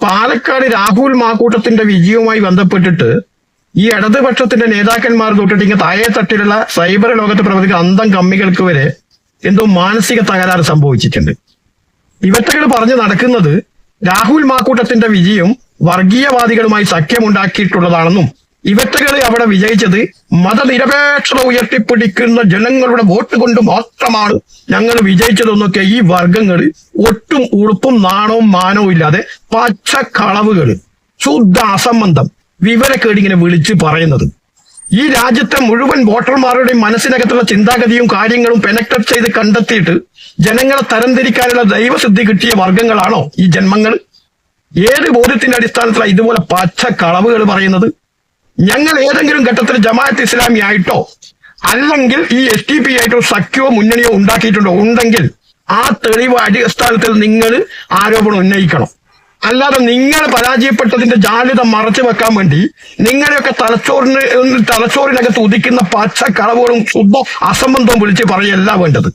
പാലക്കാട് രാഹുൽ മാക്കൂട്ടത്തിന്റെ വിജയവുമായി ബന്ധപ്പെട്ടിട്ട് ഈ ഇടതുപക്ഷത്തിന്റെ നേതാക്കന്മാർ തൊട്ടിട്ട് ഇങ്ങനെ താഴെ തട്ടിലുള്ള സൈബർ ലോകത്ത് പ്രവർത്തിക്കുന്ന അന്തം കമ്മികൾക്ക് വരെ എന്തോ മാനസിക തകരാറ് സംഭവിച്ചിട്ടുണ്ട്. ഇവറ്റകൾ പറഞ്ഞു നടക്കുന്നത് രാഹുൽ മാക്കൂട്ടത്തിന്റെ വിജയം വർഗീയവാദികളുമായി സഖ്യമുണ്ടാക്കിയിട്ടുള്ളതാണെന്നും ഇവറ്റകൾ അവിടെ വിജയിച്ചത് മതനിരപേക്ഷത ഉയർത്തിപ്പിടിക്കുന്ന ജനങ്ങളുടെ വോട്ട് കൊണ്ട് മാത്രമാണ് ഞങ്ങൾ വിജയിച്ചതെന്നൊക്കെ ഈ വർഗങ്ങൾ ഒട്ടും ഉളുപ്പും നാണവും മാനവും ഇല്ലാതെ പച്ചക്കളവുകൾ, ശുദ്ധ അസംബന്ധം, വിവരക്കേടിങ്ങനെ വിളിച്ച് പറയുന്നത്. ഈ രാജ്യത്തെ മുഴുവൻ വോട്ടർമാരുടെയും മനസ്സിനകത്തുള്ള ചിന്താഗതിയും കാര്യങ്ങളും പെനക്ടറ്റ് ചെയ്ത് കണ്ടെത്തിയിട്ട് ജനങ്ങളെ തരംതിരിക്കാനുള്ള ദൈവസിദ്ധി കിട്ടിയ വർഗങ്ങളാണോ ഈ ജന്മങ്ങൾ? ഏത് ബോധ്യത്തിന്റെ അടിസ്ഥാനത്തിലാണ് ഇതുപോലെ പച്ചക്കളവുകൾ പറയുന്നത്? ഞങ്ങൾ ഏതെങ്കിലും ഘട്ടത്തിൽ ജമാഅത്ത് ഇസ്ലാമി ആയിട്ടോ അല്ലെങ്കിൽ ഈ SDP ആയിട്ടോ സഖ്യമോ മുന്നണിയോ ഉണ്ടാക്കിയിട്ടുണ്ടോ? ഉണ്ടെങ്കിൽ ആ തെളിവ് അടിസ്ഥാനത്തിൽ നിങ്ങൾ ആരോപണം ഉന്നയിക്കണം. അല്ലാതെ നിങ്ങൾ പരാജയപ്പെട്ടതിന്റെ ജാള്യത മറച്ചു വെക്കാൻ വേണ്ടി നിങ്ങളെയൊക്കെ തലച്ചോറിനകത്ത് ഉദിക്കുന്ന പച്ചക്കളവുകളും ശുദ്ധ അസംബന്ധവും വിളിച്ച് പറയല്ല വേണ്ടത്.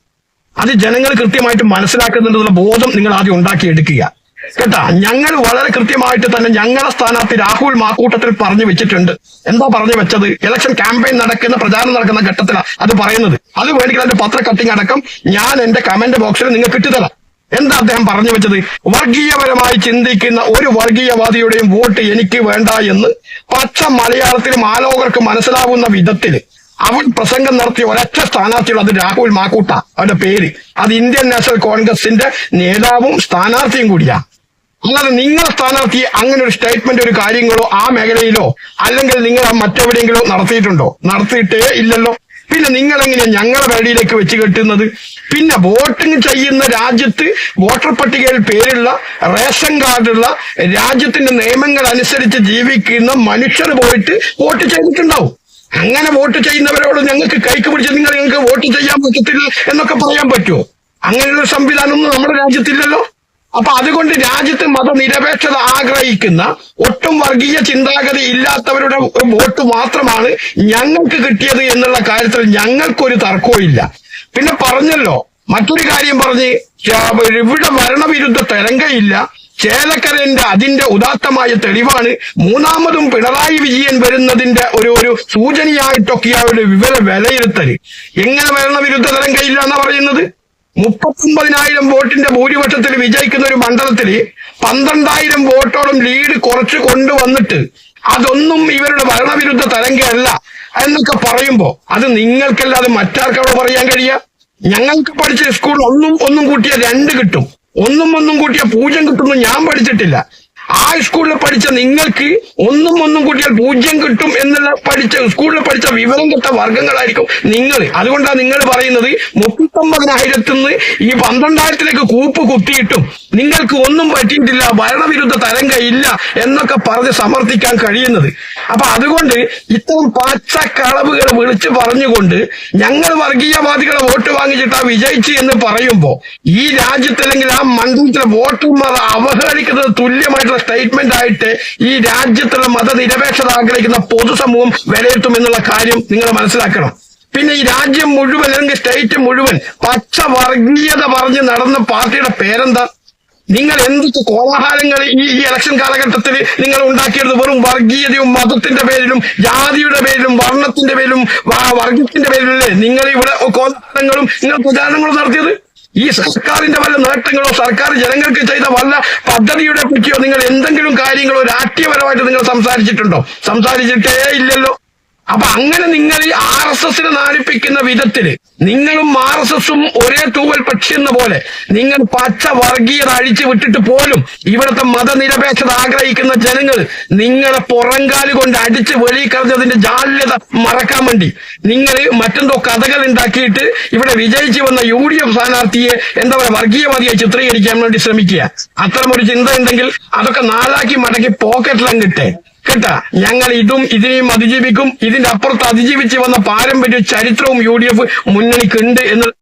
അത് ജനങ്ങൾ കൃത്യമായിട്ട് മനസ്സിലാക്കുന്നുണ്ടെന്നുള്ള ബോധം നിങ്ങൾ ആദ്യം ഉണ്ടാക്കിയെടുക്കുക കേട്ടാ. ഞങ്ങൾ വളരെ കൃത്യമായിട്ട് തന്നെ ഞങ്ങളുടെ സ്ഥാനാർത്ഥി രാഹുൽ മാക്കൂട്ടത്തിൽ പറഞ്ഞു വെച്ചിട്ടുണ്ട്. എന്താ പറഞ്ഞു വെച്ചത്? ഇലക്ഷൻ ക്യാമ്പയിൻ നടക്കുന്ന, പ്രചാരണം നടക്കുന്ന ഘട്ടത്തിലാണ് അത് പറയുന്നത്. അത് വേണമെങ്കിൽ അതിന്റെ പത്ര കട്ടിങ് അടക്കം ഞാൻ എന്റെ കമന്റ് ബോക്സിൽ നിങ്ങൾക്ക് ഇട്ടുതരാം. എന്താ അദ്ദേഹം പറഞ്ഞു വെച്ചത്? വർഗീയപരമായി ചിന്തിക്കുന്ന ഒരു വർഗീയവാദിയുടെയും വോട്ട് എനിക്ക് വേണ്ട എന്ന് പച്ച മലയാളത്തിലും ആലോകർക്ക് മനസ്സിലാവുന്ന വിധത്തില് അവൻ പ്രസംഗം നടത്തിയ ഒരൊറ്റ സ്ഥാനാർത്ഥിയുള്ള അത് രാഹുൽ മാക്കൂട്ട. അവന്റെ പേര് അത് ഇന്ത്യൻ നാഷണൽ കോൺഗ്രസിന്റെ നേതാവും സ്ഥാനാർത്ഥിയും കൂടിയാ. അല്ലാതെ നിങ്ങളെ സ്ഥാനാർത്ഥി അങ്ങനെ ഒരു സ്റ്റേറ്റ്മെന്റ്, ഒരു കാര്യങ്ങളോ ആ മേഖലയിലോ അല്ലെങ്കിൽ നിങ്ങൾ മറ്റെവിടെയെങ്കിലോ നടത്തിയിട്ടുണ്ടോ? നടത്തിയിട്ടേ ഇല്ലല്ലോ. പിന്നെ നിങ്ങൾ എങ്ങനെയാ ഞങ്ങളെ വേടിയിലേക്ക് വെച്ച് കെട്ടുന്നത്? പിന്നെ വോട്ടിംഗ് ചെയ്യുന്ന രാജ്യത്ത് വോട്ടർ പട്ടികയിൽ പേരുള്ള, റേഷൻ കാർഡുള്ള, രാജ്യത്തിന്റെ നിയമങ്ങൾ അനുസരിച്ച് ജീവിക്കുന്ന മനുഷ്യർ പോയിട്ട് വോട്ട് ചെയ്തിട്ടുണ്ടാവും. അങ്ങനെ വോട്ട് ചെയ്യുന്നവരോട് ഞങ്ങൾക്ക് കൈക്ക് പിടിച്ച് നിങ്ങൾക്ക് വോട്ട് ചെയ്യാൻ പറ്റത്തില്ല എന്നൊക്കെ പറയാൻ പറ്റുമോ? അങ്ങനെയുള്ള സംവിധാനമൊന്നും നമ്മുടെ രാജ്യത്തില്ലല്ലോ. അപ്പൊ അതുകൊണ്ട് രാജ്യത്ത് മതനിരപേക്ഷത ആഗ്രഹിക്കുന്ന, ഒട്ടും വർഗീയ ചിന്താഗതി ഇല്ലാത്തവരുടെ വോട്ട് മാത്രമാണ് ഞങ്ങൾക്ക് കിട്ടിയത് എന്നുള്ള കാര്യത്തിൽ ഞങ്ങൾക്കൊരു തർക്കവും ഇല്ല. പിന്നെ പറഞ്ഞല്ലോ, മറ്റൊരു കാര്യം പറഞ്ഞ് ഇവിടെ ഭരണവിരുദ്ധ തരംഗമില്ല. ചേലക്കരന്റെ അതിന്റെ ഉദാത്തമായ തെളിവാണ്. മൂന്നാമതും പിണറായി വിജയൻ വരുന്നതിന്റെ ഒരു സൂചനയായിട്ടൊക്കെ അവരുടെ വിലയിരുത്തൽ. എങ്ങനെ ഭരണവിരുദ്ധ തരംഗമില്ല എന്നാ പറയുന്നത്? 39,000 വോട്ടിന്റെ ഭൂരിപക്ഷത്തിൽ വിജയിക്കുന്ന ഒരു മണ്ഡലത്തിൽ 12,000 വോട്ടോളം ലീഡ് കുറച്ച് കൊണ്ടുവന്നിട്ട് അതൊന്നും ഇവരുടെ ഭരണവിരുദ്ധ തരംഗമല്ല എന്നൊക്കെ പറയുമ്പോ അത് നിങ്ങൾക്കല്ലാതെ മറ്റാർക്കവിടെ പറയാൻ കഴിയുക? ഞങ്ങൾക്ക് പഠിച്ച സ്കൂൾ ഒന്നും കൂട്ടിയ 2 കിട്ടും, ഒന്നും കൂട്ടിയ 0 കിട്ടുമെന്ന് ഞാൻ പഠിച്ചിട്ടില്ല. ആ സ്കൂളിൽ പഠിച്ച നിങ്ങൾക്ക് ഒന്നും കൂട്ടിയാൽ 0 കിട്ടും എന്നുള്ള സ്കൂളിൽ പഠിച്ച വിവരം കെട്ട വർഗങ്ങളായിരിക്കും നിങ്ങൾ. അതുകൊണ്ടാണ് നിങ്ങൾ പറയുന്നത് 39,000 നിന്ന് ഈ 12,000 കൂപ്പ് കുത്തിയിട്ടും നിങ്ങൾക്ക് ഒന്നും പറ്റിയിട്ടില്ല, ഭരണവിരുദ്ധ തരംഗ ഇല്ല എന്നൊക്കെ പറഞ്ഞ് സമർത്ഥിക്കാൻ കഴിയുന്നത്. അപ്പൊ അതുകൊണ്ട് ഇത്തരം പച്ചക്കളവുകൾ വിളിച്ചു പറഞ്ഞുകൊണ്ട് ഞങ്ങൾ വർഗീയവാദികളെ വോട്ട് വാങ്ങിച്ചിട്ടാ വിജയിച്ചു എന്ന് പറയുമ്പോ ഈ രാജ്യത്ത് അല്ലെങ്കിൽ ആ മണ്ഡലത്തിലെ വോട്ടർമാർ അവഹേളിക്കുന്നത് തുല്യമായിട്ടുള്ള സ്റ്റേറ്റ്മെന്റ് ആയിട്ട് ഈ രാജ്യത്തുള്ള മതനിരപേക്ഷത ആഗ്രഹിക്കുന്ന പൊതുസമൂഹം വിലയിരുത്തും എന്നുള്ള കാര്യം നിങ്ങൾ മനസ്സിലാക്കണം. പിന്നെ ഈ രാജ്യം മുഴുവൻ അല്ലെങ്കിൽ സ്റ്റേറ്റ് മുഴുവൻ പച്ച വർഗീയത പറഞ്ഞ് നടന്ന പാർട്ടിയുടെ പേരെന്താ? നിങ്ങൾ എന്തൊക്കെ കോലാഹലങ്ങൾ ഈ ഇലക്ഷൻ കാലഘട്ടത്തിൽ നിങ്ങൾ ഉണ്ടാക്കിയത്? വെറും വർഗീയതയും മതത്തിന്റെ പേരിലും ജാതിയുടെ പേരിലും വർണ്ണത്തിന്റെ പേരിലും വർഗത്തിന്റെ പേരിലല്ലേ നിങ്ങൾ ഇവിടെ കോലാഹലങ്ങളും നിങ്ങൾ പ്രചാരണങ്ങളും നടത്തിയത്? ഈ സർക്കാരിന്റെ വല്ല നേട്ടങ്ങളോ സർക്കാർ ജനങ്ങൾക്ക് ചെയ്ത വല്ല പദ്ധതിയുടെ പറ്റിയോ നിങ്ങൾ എന്തെങ്കിലും കാര്യങ്ങളോ രാഷ്ട്രീയപരമായിട്ട് നിങ്ങൾ സംസാരിച്ചിട്ടുണ്ടോ? സംസാരിച്ചിട്ടേ ഇല്ലല്ലോ. അപ്പൊ അങ്ങനെ നിങ്ങൾ ഈ RSSനെ നാണിപ്പിക്കുന്ന വിധത്തില് നിങ്ങളും RSSും ഒരേ തൂവൽ പക്ഷി എന്ന പോലെ നിങ്ങൾ പച്ച വർഗീയത അഴിച്ചു വിട്ടിട്ട് പോലും ഇവിടുത്തെ മതനിരപേക്ഷത ആഗ്രഹിക്കുന്ന ജനങ്ങൾ നിങ്ങളെ പുറങ്കാല് കൊണ്ട് അടിച്ച് വെളിക്കളഞ്ഞതിന്റെ ജാള്യത മറക്കാൻ വേണ്ടി നിങ്ങൾ മറ്റെന്തോ കഥകൾ ഉണ്ടാക്കിയിട്ട് ഇവിടെ വിജയിച്ചു വന്ന UDF സ്ഥാനാർത്ഥിയെ എന്താ പറയുക വർഗീയവാദിയായി ചിത്രീകരിക്കാൻ വേണ്ടി ശ്രമിക്കുക. അത്തരമൊരു ചിന്ത ഉണ്ടെങ്കിൽ അതൊക്കെ നാലാക്കി മടക്കി പോക്കറ്റിലങ്ങിട്ടെ കേട്ടാ. ഞങ്ങൾ ഇതിനെയും അതിജീവിക്കും. ഇതിന്റെ അപ്പുറത്ത് അതിജീവിച്ച് വന്ന പാരമ്പര്യ ചരിത്രവും UDF മുന്നണിക്കുണ്ട് എന്ന്